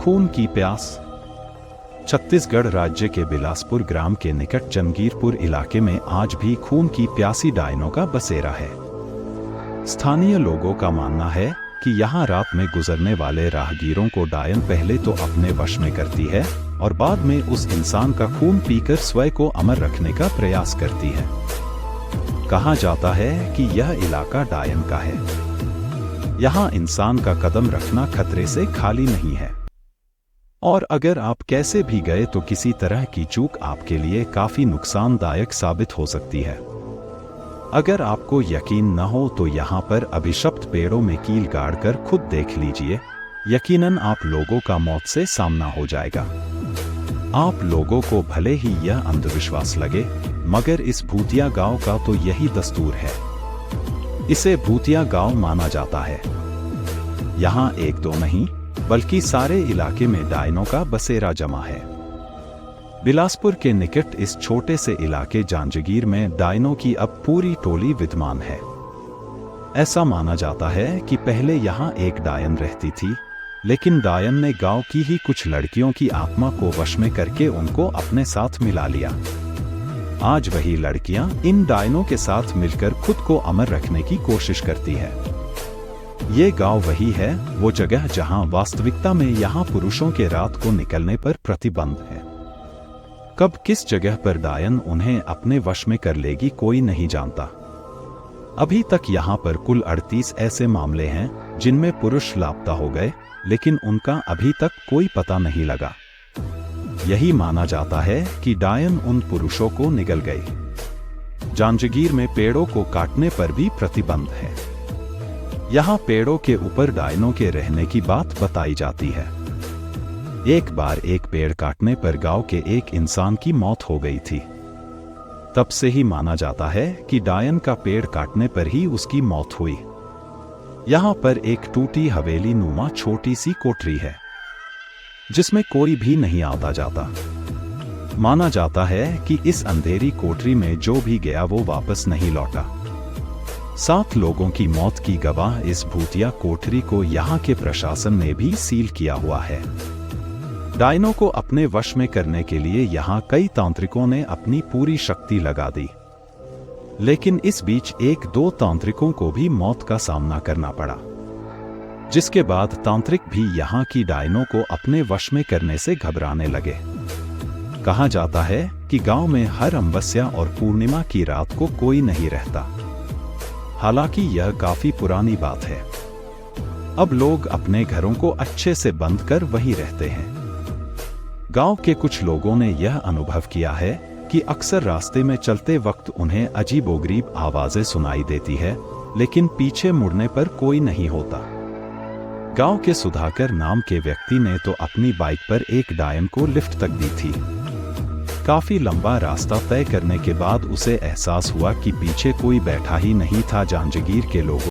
खून की प्यास। छत्तीसगढ़ राज्य के बिलासपुर ग्राम के निकट जंगीरपुर इलाके में आज भी खून की प्यासी डायनों का बसेरा है। स्थानीय लोगों का मानना है कि यहाँ रात में गुजरने वाले राहगीरों को डायन पहले तो अपने वश में करती है और बाद में उस इंसान का खून पीकर स्वयं को अमर रखने का प्रयास करती है। कहा जाता है कि यह इलाका डायन का है। यहाँ इंसान का कदम रखना खतरे से खाली नहीं है और अगर आप कैसे भी गए तो किसी तरह की चूक आपके लिए काफी नुकसानदायक साबित हो सकती है। अगर आपको यकीन न हो तो यहाँ पर अभिशप्त पेड़ों में कील गाड़कर खुद देख लीजिए, यकीनन आप लोगों का मौत से सामना हो जाएगा। आप लोगों को भले ही यह अंधविश्वास लगे, मगर इस भूतिया गांव का तो यही दस्तूर है। इसे भूतिया गांव माना जाता है। यहाँ एक दो नहीं बल्कि सारे इलाके में डायनों का बसेरा जमा है। बिलासपुर के निकट इस छोटे से इलाके जांजगीर में डायनों की अब पूरी टोली विद्यमान है। ऐसा माना जाता है कि पहले यहाँ एक डायन रहती थी, लेकिन डायन ने गांव की ही कुछ लड़कियों की आत्मा को वश में करके उनको अपने साथ मिला लिया। आज वही लड़कियां इन डायनों के साथ मिलकर खुद को अमर रखने की कोशिश करती है। ये गांव वही है, वो जगह जहां वास्तविकता में यहाँ पुरुषों के रात को निकलने पर प्रतिबंध है। कब किस जगह पर डायन उन्हें अपने वश में कर लेगी कोई नहीं जानता। अभी तक यहाँ पर कुल 38 ऐसे मामले हैं जिनमें पुरुष लापता हो गए, लेकिन उनका अभी तक कोई पता नहीं लगा। यही माना जाता है कि डायन उन पुरुषों को निगल गई। जांजगीर में पेड़ों को काटने पर भी प्रतिबंध है। यहाँ पेड़ों के ऊपर डायनों के रहने की बात बताई जाती है। एक बार एक पेड़ काटने पर गांव के एक इंसान की मौत हो गई थी। तब से ही माना जाता है कि डायन का पेड़ काटने पर ही उसकी मौत हुई। यहाँ पर एक टूटी हवेली नुमा छोटी सी कोठरी है जिसमें कोई भी नहीं आता जाता। माना जाता है कि इस अंधेरी कोठरी में जो भी गया वो वापस नहीं लौटा। 7 लोगों की मौत की गवाह इस भूतिया कोठरी को यहाँ के प्रशासन ने भी सील किया हुआ है। डायनों को अपने वश में करने के लिए यहाँ कई तांत्रिकों ने अपनी पूरी शक्ति लगा दी, लेकिन इस बीच 1-2 तांत्रिकों को भी मौत का सामना करना पड़ा, जिसके बाद तांत्रिक भी यहाँ की डायनों को अपने वश में करने से घबराने लगे। कहा जाता है कि गांव में हर अमावस्या और पूर्णिमा की रात को कोई नहीं रहता। हालांकि यह काफी पुरानी बात है। अब लोग अपने घरों को अच्छे से बंद कर वहीं रहते हैं। गांव के कुछ लोगों ने यह अनुभव किया है कि अक्सर रास्ते में चलते वक्त उन्हें अजीबोगरीब आवाजें सुनाई देती है, लेकिन पीछे मुड़ने पर कोई नहीं होता। गांव के सुधाकर नाम के व्यक्ति ने तो अपनी बाइक पर एक डायन को लिफ्ट तक दी थी। काफी लंबा रास्ता तय करने के बाद उसे एहसास हुआ कि पीछे कोई बैठा ही नहीं था। जांजगीर के लोगों